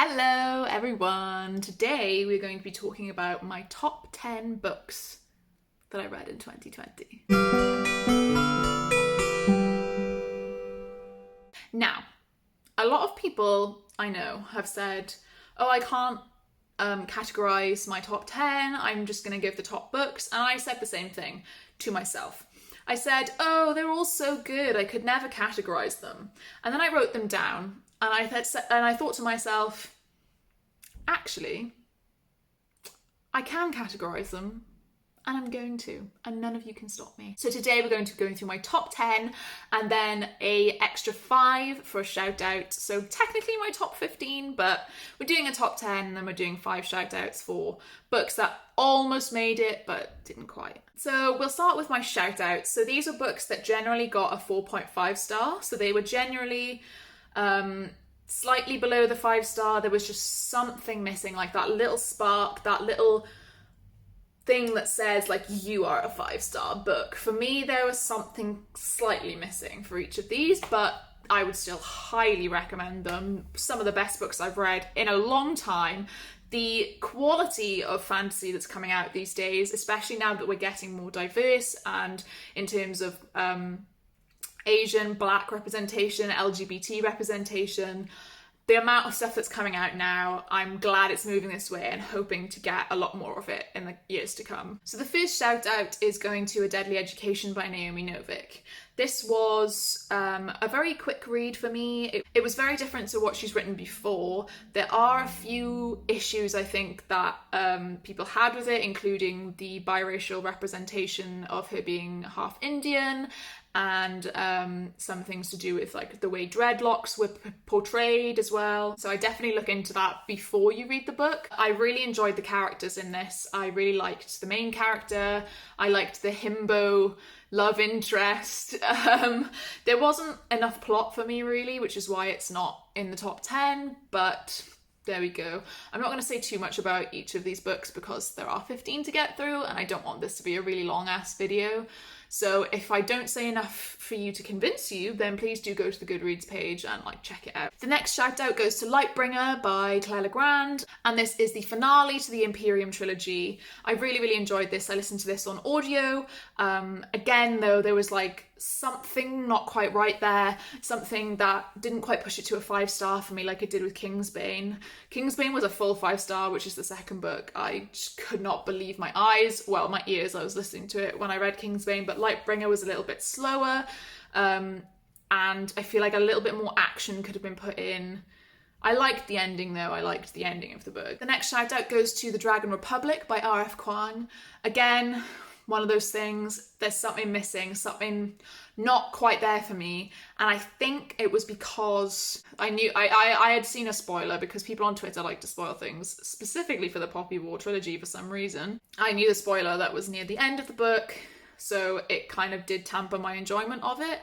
Hello everyone! Today we're going to be talking about my top 10 books that I read in 2020. Now, a lot of people I know have said, oh, I can't categorize my top 10, I'm just going to give the top books, and I said the same thing to myself. I said, oh, they're all so good, I could never categorize them. And then I wrote them down, and I thought to myself, actually, I can categorize them, and I'm going to, and none of you can stop me. So today we're going to be going through my top 10, and then a extra 5 for a shout out. So technically my top 15, but we're doing a top 10, and then we're doing 5 shout outs for books that almost made it, but didn't quite. So we'll start with my shout outs. So these are books that generally got a 4.5 star. So they were generally slightly below the 5 star. There was just something missing, like that little spark, that little thing that says like you are a 5-star book. For me, there was something slightly missing for each of these, but I would still highly recommend them. Some of the best books I've read in a long time. The quality of fantasy that's coming out these days, especially now that we're getting more diverse and in terms of Asian, Black representation, LGBT representation, the amount of stuff that's coming out now, I'm glad it's moving this way and hoping to get a lot more of it in the years to come. So the first shout out is going to A Deadly Education by Naomi Novik. This was a very quick read for me. It was very different to what she's written before. There are a few issues I think that people had with it, including the biracial representation of her being half Indian, and some things to do with like the way dreadlocks were portrayed as well. So I definitely look into that before you read the book. I really enjoyed the characters in this. I really liked the main character. I liked the himbo love interest. There wasn't enough plot for me really, which is why it's not in the top 10, but there we go. I'm not going to say too much about each of these books because there are 15 to get through and I don't want this to be a really long ass video. So if I don't say enough for you to convince you, then please do go to the Goodreads page and like check it out. The next shout out goes to Lightbringer by Claire Legrand, and this is the finale to the Imperium trilogy. I really enjoyed this. I listened to this on audio. Again though, there was like something not quite right there, something that didn't quite push it to a 5-star for me like it did with Kingsbane. Kingsbane was a full 5-star, which is the second book. I just could not believe my eyes, well my ears, I was listening to it when I read Kingsbane, but Lightbringer was a little bit slower, and I feel like a little bit more action could have been put in. I liked the ending though, I liked the ending of the book. The next shout out goes to The Dragon Republic by R.F. Kuang. Again, one of those things, there's something missing, something not quite there for me, and I think it was because I had seen a spoiler, because people on Twitter like to spoil things, specifically for the Poppy War trilogy for some reason. I knew the spoiler that was near the end of the book, so it kind of did tamper my enjoyment of it.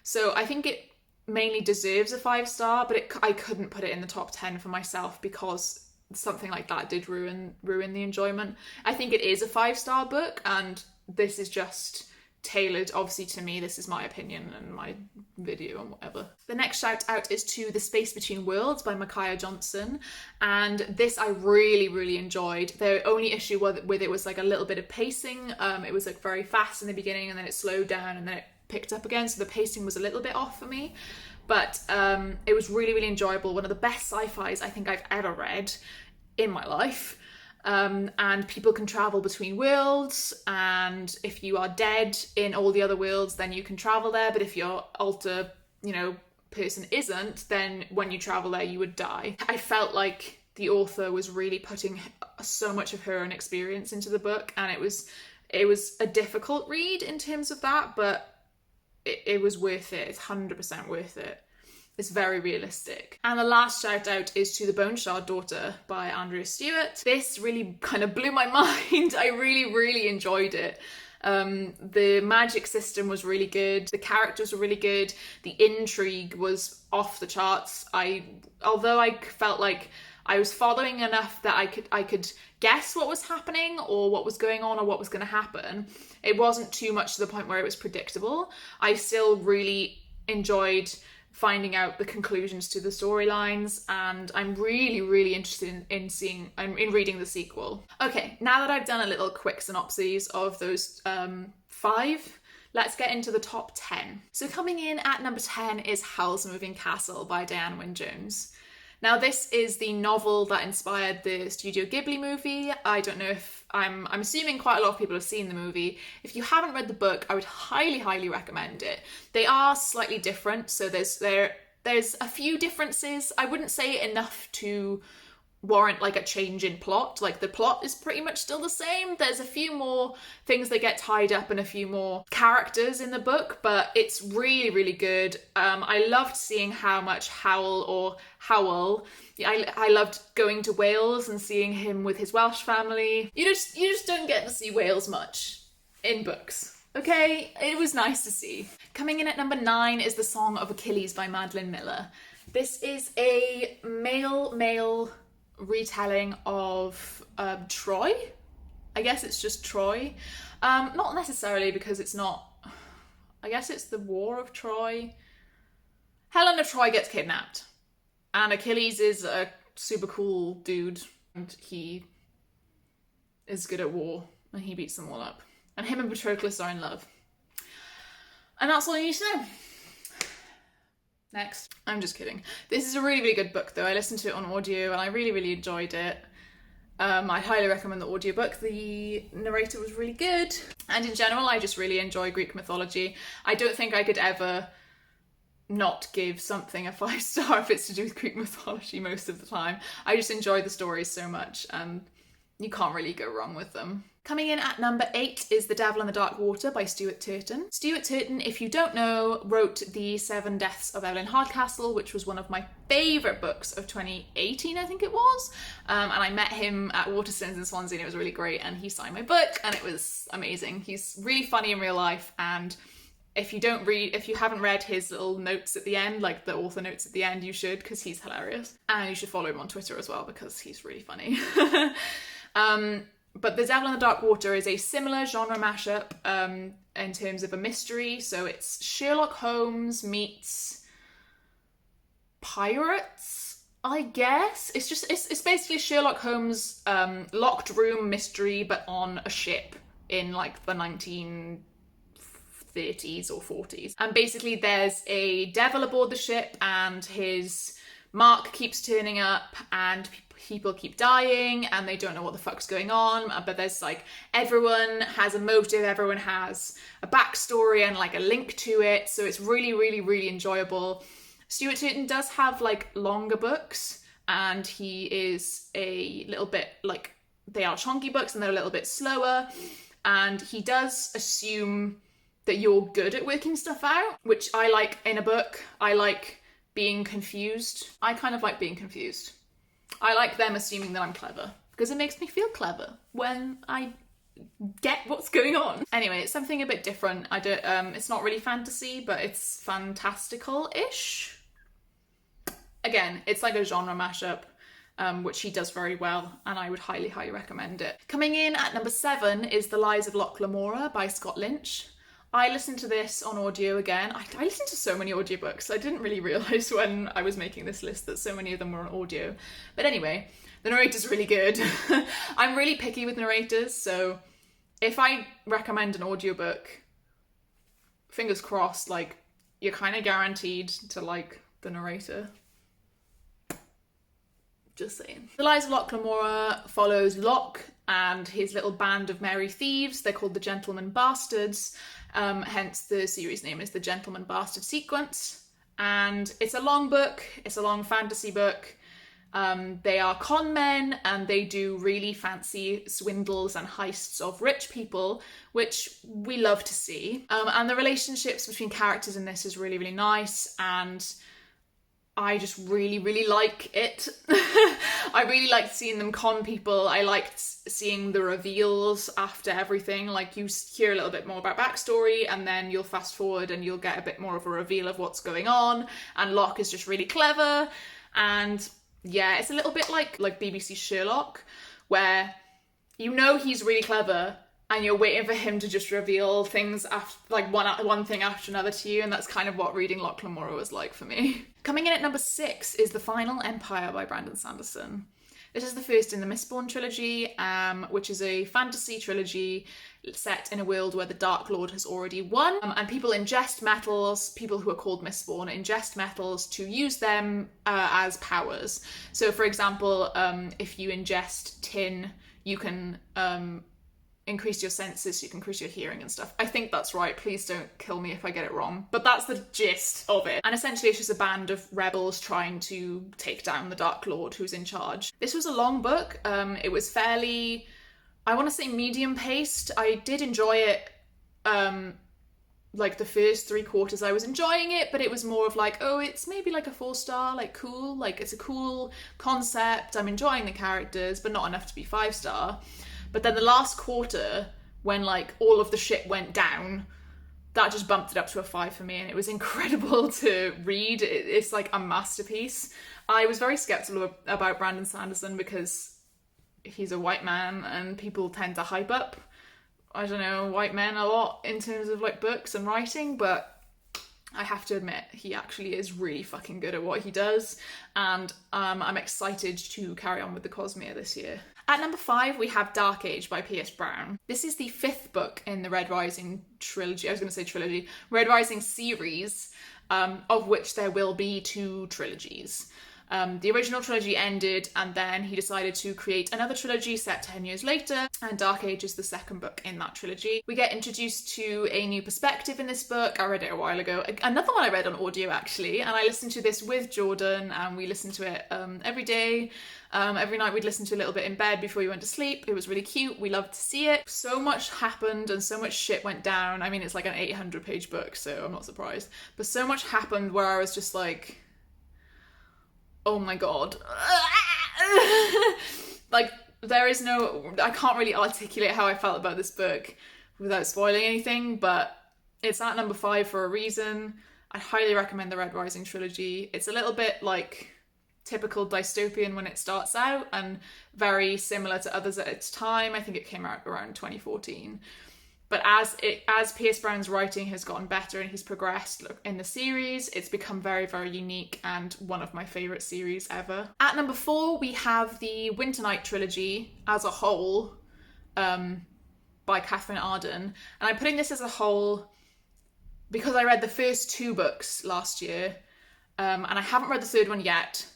So I think it mainly deserves a 5-star, but I couldn't put it in the top 10 for myself because something like that did ruin the enjoyment. I think it is a 5-star book, and this is just tailored obviously to me. This is my opinion and my video and whatever. The next shout out is to The Space Between Worlds by Micaiah Johnson, and this I really enjoyed. The only issue with it was like a little bit of pacing. It was like very fast in the beginning and then it slowed down and then it picked up again, so the pacing was a little bit off for me. But it was really enjoyable. One of the best sci-fis I think I've ever read in my life. And people can travel between worlds, and if you are dead in all the other worlds, then you can travel there. But if your alter, person isn't, then when you travel there, you would die. I felt like the author was really putting so much of her own experience into the book, and it was a difficult read in terms of that, but it was worth it. It's 100% worth it. It's very realistic. And the last shout out is to The Boneshard Daughter by Andrea Stewart. This really kind of blew my mind. I really enjoyed it. The magic system was really good. The characters were really good. The intrigue was off the charts. Although I felt like I was following enough that I could guess what was happening or what was going on or what was going to happen, it wasn't too much to the point where it was predictable. I still really enjoyed finding out the conclusions to the storylines, and I'm really, really interested in reading the sequel. Okay, now that I've done a little quick synopsis of those 5, let's get into the top 10. So coming in at number 10 is Howl's Moving Castle by Diana Wynne Jones. Now this is the novel that inspired the Studio Ghibli movie. I don't know if, I'm assuming quite a lot of people have seen the movie. If you haven't read the book, I would highly, highly recommend it. They are slightly different, so there's a few differences. I wouldn't say enough to warrant like a change in plot. Like the plot is pretty much still the same. There's a few more things that get tied up and a few more characters in the book, but it's really, really good. I loved seeing how much Howl, I loved going to Wales and seeing him with his Welsh family. You just don't get to see Wales much in books. Okay, it was nice to see. Coming in at number 9 is The Song of Achilles by Madeline Miller. This is a male retelling of Troy. I guess it's just Troy. Not necessarily, because it's not, I guess it's the War of Troy. Helena of Troy gets kidnapped, and Achilles is a super cool dude, and he is good at war, and he beats them all up. And him and Patroclus are in love. And that's all you need to know. Next. I'm just kidding. This is a really, really good book though. I listened to it on audio and I really, really enjoyed it. I highly recommend the audiobook. The narrator was really good. And in general, I just really enjoy Greek mythology. I don't think I could ever not give something a 5-star if it's to do with Greek mythology most of the time. I just enjoy the stories so much, and you can't really go wrong with them. Coming in at number 8 is The Devil in the Dark Water by Stuart Turton. Stuart Turton, if you don't know, wrote The 7 Deaths of Evelyn Hardcastle, which was one of my favourite books of 2018, I think it was. And I met him at Waterstones in Swansea, and it was really great, and he signed my book, and it was amazing. He's really funny in real life, and if you haven't read his little notes at the end, like the author notes at the end, you should, because he's hilarious. And you should follow him on Twitter as well, because he's really funny. But The Devil in the Dark Water is a similar genre mashup in terms of a mystery. So it's Sherlock Holmes meets pirates, I guess. It's basically Sherlock Holmes' locked room mystery, but on a ship in like the 1930s or 40s. And basically there's a devil aboard the ship, and his mark keeps turning up, and people keep dying, and they don't know what the fuck's going on. But there's like, everyone has a motive, everyone has a backstory and like a link to it. So it's really, really, really enjoyable. Stuart Turton does have like longer books, and he is a little bit like, they are chunky books and they're a little bit slower. And he does assume that you're good at working stuff out, which I like in a book. I like being confused. I kind of like being confused. I like them assuming that I'm clever, because it makes me feel clever when I get what's going on. Anyway, it's something a bit different. It's not really fantasy, but it's fantastical-ish. Again, it's like a genre mashup, which he does very well, and I would highly, highly recommend it. Coming in at number 7 is The Lies of Loch Lamora by Scott Lynch. I listened to this on audio again. I listened to so many audiobooks. I didn't really realise when I was making this list that so many of them were on audio. But anyway, the narrator's really good. I'm really picky with narrators, so if I recommend an audiobook, fingers crossed, like, you're kind of guaranteed to like the narrator. Just saying. The Lies of Loch Lamora follows Loch and his little band of merry thieves. They're called the Gentleman Bastards. Hence the series name is the Gentleman Bastard Sequence. And it's a long book. It's a long fantasy book. They are con men, and they do really fancy swindles and heists of rich people, which we love to see. And the relationships between characters in this is really, really nice, and I just really, really like it. I really liked seeing them con people. I liked seeing the reveals after everything. Like, you hear a little bit more about backstory, and then you'll fast forward and you'll get a bit more of a reveal of what's going on. And Loch is just really clever. And yeah, it's a little bit like BBC Sherlock, where you know he's really clever, and you're waiting for him to just reveal things after, like one thing after another to you, and that's kind of what reading Loch Lamora was like for me. Coming in at number 6 is The Final Empire by Brandon Sanderson. This is the first in the Mistborn trilogy, which is a fantasy trilogy set in a world where the Dark Lord has already won, and people ingest metals, people who are called Mistborn ingest metals to use them as powers. So for example, if you ingest tin, you can increase your senses, so you can increase your hearing and stuff. I think that's right, please don't kill me if I get it wrong, but that's the gist of it. And essentially it's just a band of rebels trying to take down the Dark Lord who's in charge. This was a long book. It was fairly, I want to say medium paced. I did enjoy it, like the first 3/4 I was enjoying it, but it was more of like, oh, it's maybe like a 4-star, like cool, like it's a cool concept, I'm enjoying the characters, but not enough to be 5-star. But then the last quarter, when like all of the shit went down, that just bumped it up to a 5 for me, and it was incredible to read. It's like a masterpiece. I was very skeptical about Brandon Sanderson because he's a white man and people tend to hype up, I don't know, white men a lot in terms of like books and writing, but I have to admit he actually is really fucking good at what he does, and I'm excited to carry on with the Cosmere this year. At number 5, we have Dark Age by Pierce Brown. This is the 5th book in the Red Rising trilogy. I was going to say trilogy. Red Rising series, of which there will be 2 trilogies. The original trilogy ended, and then he decided to create another trilogy set 10 years later, and Dark Age is the 2nd book in that trilogy. We get introduced to a new perspective in this book. I read it a while ago. Another one I read on audio, actually, and I listened to this with Jordan, and we listened to it every day. Every night we'd listen to a little bit in bed before we went to sleep. It was really cute. We loved to see it. So much happened and so much shit went down. I mean, it's like an 800-page book, so I'm not surprised. But so much happened where I was just like, oh my god. Like, there is no, I can't really articulate how I felt about this book without spoiling anything, but it's at number 5 for a reason. I highly recommend the Red Rising trilogy. It's a little bit like typical dystopian when it starts out, and very similar to others at its time. I think it came out around 2014. But as Pierce Brown's writing has gotten better and he's progressed in the series, it's become very, very unique and one of my favourite series ever. At number 4, we have the Winter Night trilogy as a whole, by Catherine Arden. And I'm putting this as a whole because I read the first 2 books last year, and I haven't read the 3rd one yet,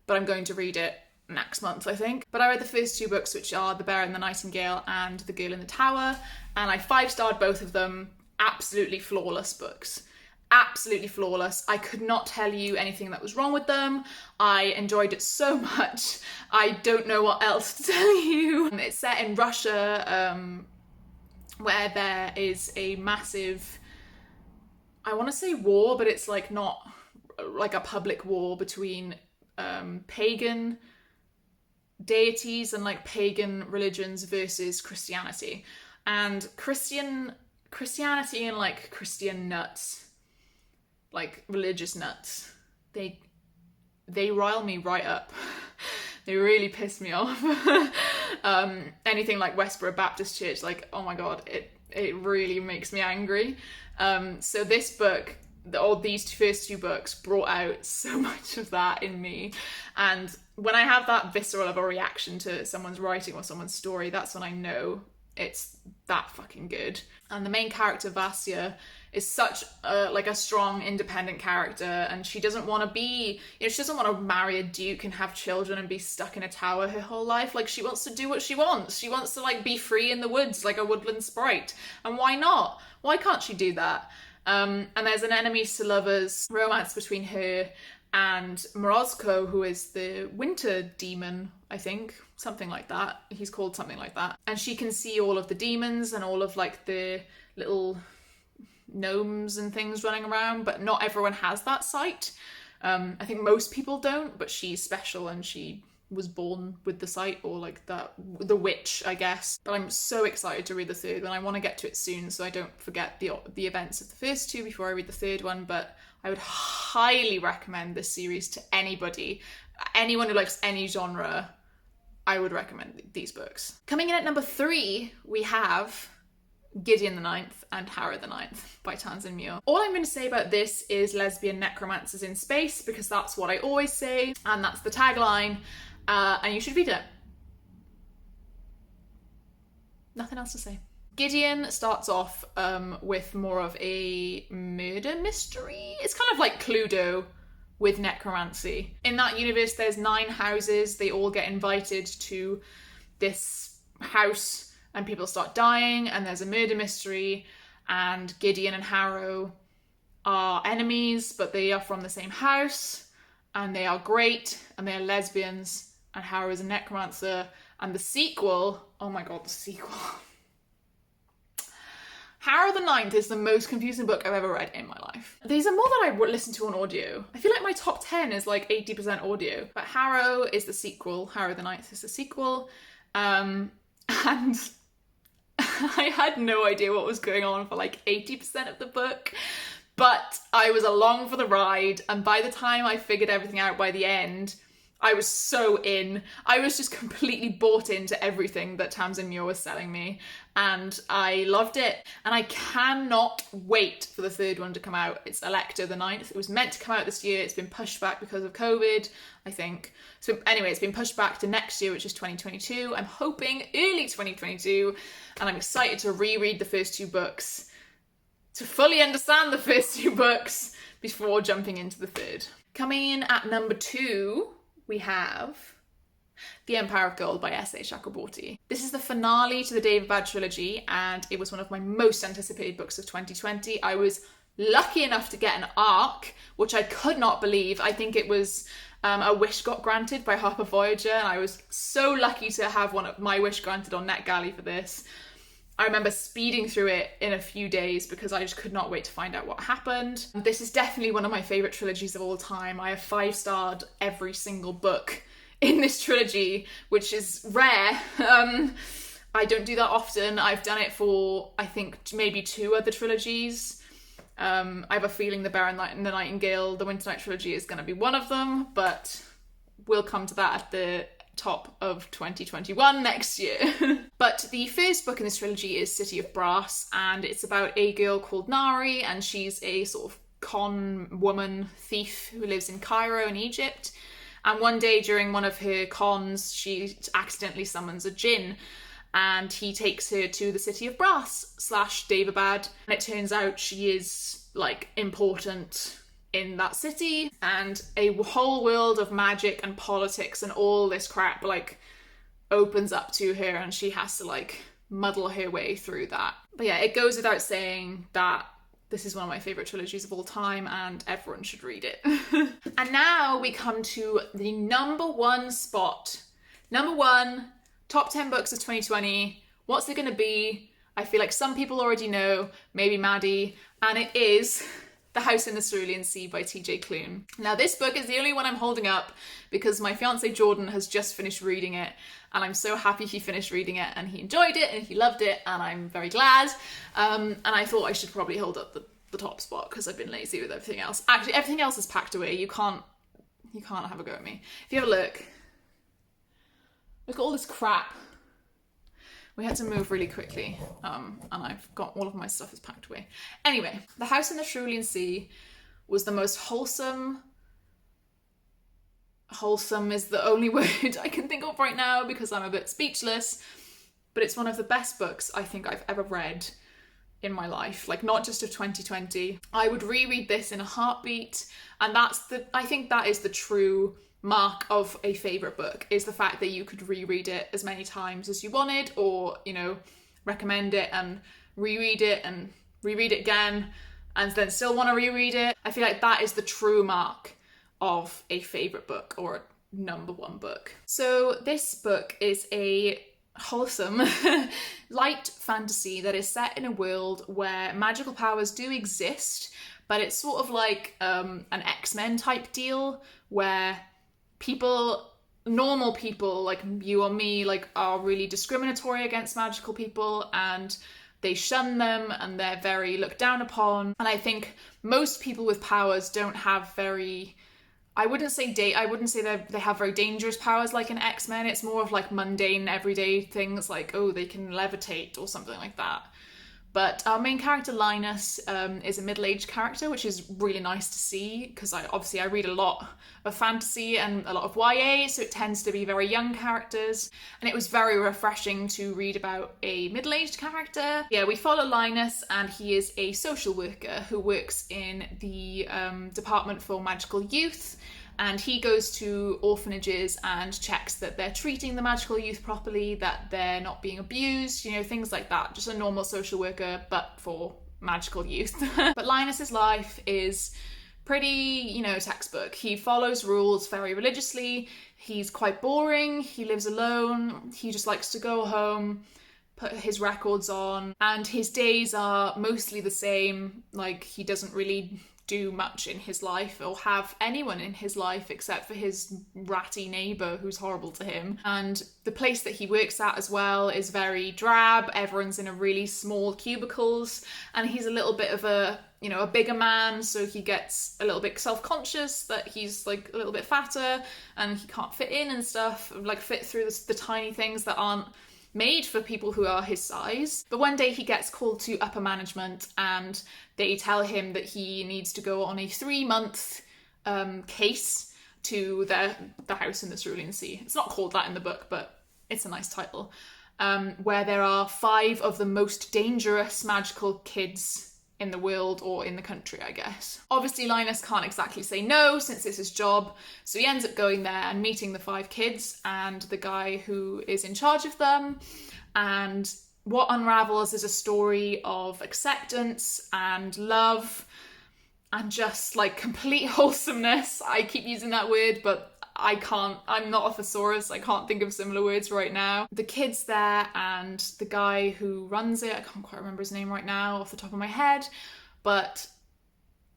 but I'm going to read it next month, I think. But I read the first 2 books, which are The Bear and the Nightingale and The Girl in the Tower, and I 5-starred both of them. Absolutely flawless books. Absolutely flawless. I could not tell you anything that was wrong with them. I enjoyed it so much. I don't know what else to tell you. It's set in Russia, where there is a massive, I want to say war, but it's like not like a public war between pagan deities and like pagan religions versus Christianity. And Christianity and like Christian nuts, like religious nuts, they rile me right up. They really piss me off. Anything like Westboro Baptist Church, like, oh my god, it really makes me angry. So this book, these first 2 books brought out so much of that in me, and when I have that visceral of a reaction to someone's writing or someone's story, that's when I know it's that fucking good. And the main character, Vasya, is such like a strong, independent character, and she doesn't want to be, she doesn't want to marry a duke and have children and be stuck in a tower her whole life. Like, she wants to do what she wants. She wants to like be free in the woods like a woodland sprite. And why not? Why can't she do that? And there's an enemies to lovers romance between her and Morozko, who is the winter demon, I think, something like that. He's called something like that. And she can see all of the demons and all of like the little gnomes and things running around, but not everyone has that sight. I think most people don't, but she's special and she was born with the sight, or like the witch, I guess. But I'm so excited to read the 3rd one. I want to get to it soon so I don't forget the events of the first 2 before I read the 3rd one. But I would highly recommend this series to anybody. Anyone who likes any genre I would recommend these books. Coming in at number 3, we have Gideon the Ninth and Howard the Ninth by Tamsin Muir. All I'm going to say about this is lesbian necromancers in space, because that's what I always say, and that's the tagline, and you should read it. Nothing else to say. Gideon starts off with more of a murder mystery. It's kind of like Cluedo with necromancy. In that universe, there's 9 houses. They all get invited to this house and people start dying, and there's a murder mystery, and Gideon and Harrow are enemies, but they are from the same house, and they are great, and they are lesbians, and Harrow is a necromancer. And the sequel, oh my god, the sequel. Harrow the Ninth is the most confusing book I've ever read in my life. These are more that I would listen to on audio. I feel like my top 10 is like 80% audio, but Harrow is the sequel. Harrow the Ninth is the sequel. And I had no idea what was going on for like 80% of the book, but I was along for the ride, and by the time I figured everything out by the end, I was so in. I was just completely bought into everything that Tamsin Muir was selling me, and I loved it. And I cannot wait for the 3rd one to come out. It's Elector the Ninth. It was meant to come out this year. It's been pushed back because of COVID, I think. So anyway, it's been pushed back to next year, which is 2022. I'm hoping early 2022, and I'm excited to reread the first 2 books, to fully understand the first 2 books before jumping into the 3rd. Coming in at number 2, we have The Empire of Gold by S.A. Chakraborty. This is the finale to the Daevabad trilogy, and it was one of my most anticipated books of 2020. I was lucky enough to get an ARC, which I could not believe. I think it was a wish got granted by Harper Voyager, and I was so lucky to have one of my wish granted on NetGalley for this. I remember speeding through it in a few days because I just could not wait to find out what happened. This is definitely one of my favourite trilogies of all time. I have 5-starred every single book in this trilogy, which is rare. I don't do that often. I've done it for, I think, maybe 2 other trilogies. I have a feeling The Bear and the Nightingale, the Winter Night trilogy is going to be one of them, but we'll come to that at the top of 2021 next year. But the first book in this trilogy is City of Brass, and it's about a girl called Nari, and she's a sort of con woman thief who lives in Cairo in Egypt. And one day during one of her cons, she accidentally summons a djinn, and he takes her to the City of Brass / Daevabad, and it turns out she is like important in that city, and a whole world of magic and politics and all this crap like opens up to her, and she has to like muddle her way through that. But yeah, it goes without saying that this is one of my favourite trilogies of all time, and everyone should read it. And now we come to the number 1 spot. Number 1, top 10 books of 2020. What's it going to be? I feel like some people already know, maybe Maddie, and it is The House in the Cerulean Sea by TJ Klune. Now this book is the only one I'm holding up because my fiance Jordan has just finished reading it, and I'm so happy he finished reading it and he enjoyed it and he loved it, and I'm very glad. And I thought I should probably hold up the top spot because I've been lazy with everything else. Actually, everything else is packed away. You can't have a go at me. If you have a look at all this crap. We had to move really quickly, and I've got all of my stuff is packed away. Anyway, The House in the Cerulean Sea was the most wholesome is the only word I can think of right now because I'm a bit speechless, but it's one of the best books I think I've ever read in my life, like not just of 2020. I would reread this in a heartbeat, and I think that is the true mark of a favourite book, is the fact that you could reread it as many times as you wanted, or, you know, recommend it and reread it and reread it again and then still want to reread it. I feel like that is the true mark of a favourite book or a number 1 book. So this book is a wholesome light fantasy that is set in a world where magical powers do exist, but it's sort of like an X-Men type deal where normal people like you or me, like are really discriminatory against magical people, and they shun them and they're very looked down upon. And I think most people with powers don't have very I wouldn't say they have very dangerous powers like in X-Men. It's more of like mundane, everyday things like, oh, they can levitate or something like that. But our main character, Linus, is a middle-aged character, which is really nice to see, because I read a lot of fantasy and a lot of YA, so it tends to be very young characters. And it was very refreshing to read about a middle-aged character. Yeah, we follow Linus, and he is a social worker who works in the Department for Magical Youth. And he goes to orphanages and checks that they're treating the magical youth properly, that they're not being abused, you know, things like that. Just a normal social worker, but for magical youth. But Linus's life is pretty, you know, textbook. He follows rules very religiously. He's quite boring. He lives alone. He just likes to go home, put his records on, and his days are mostly the same. Like, he doesn't really do much in his life or have anyone in his life except for his ratty neighbour who's horrible to him. And the place that he works at as well is very drab. Everyone's in a really small cubicles, and he's a little bit of a, you know, a bigger man, so he gets a little bit self-conscious that he's like a little bit fatter and he can't fit in and stuff, like fit through the tiny things that aren't made for people who are his size. But one day he gets called to upper management, and they tell him that he needs to go on a 3-month case to the house in the Cerulean Sea. It's not called that in the book, but it's a nice title. Where there are 5 of the most dangerous magical kids in the world, or in the country, I guess. Obviously, Linus can't exactly say no since it's his job, so he ends up going there and meeting the 5 kids and the guy who is in charge of them. And what unravels is a story of acceptance and love and just like complete wholesomeness. I keep using that word, but I'm not a thesaurus, I can't think of similar words right now. The kids there and the guy who runs it, I can't quite remember his name right now off the top of my head, but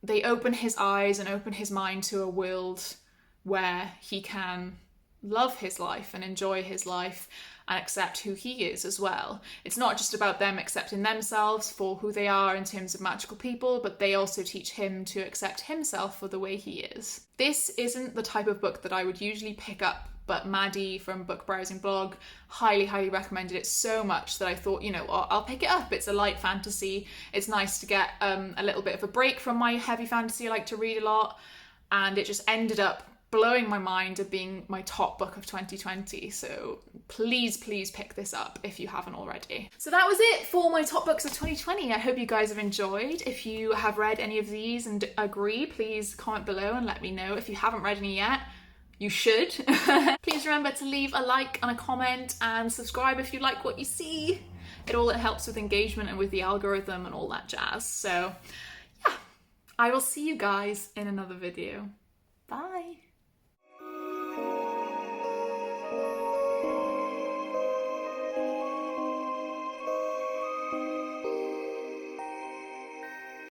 they open his eyes and open his mind to a world where he can love his life and enjoy his life and accept who he is as well. It's not just about them accepting themselves for who they are in terms of magical people, but they also teach him to accept himself for the way he is. This isn't the type of book that I would usually pick up, but Maddie from Book Browsing Blog highly recommended it so much that I thought, you know what, I'll pick it up. It's a light fantasy. It's nice to get a little bit of a break from my heavy fantasy I like to read a lot, and it just ended up blowing my mind of being my top book of 2020. So please pick this up if you haven't already. So that was it for my top books of 2020. I hope you guys have enjoyed. If you have read any of these and agree, please comment below and let me know. If you haven't read any yet, you should. Please remember to leave a like and a comment and subscribe if you like what you see. It helps with engagement and with the algorithm and all that jazz. So yeah, I will see you guys in another video. Bye.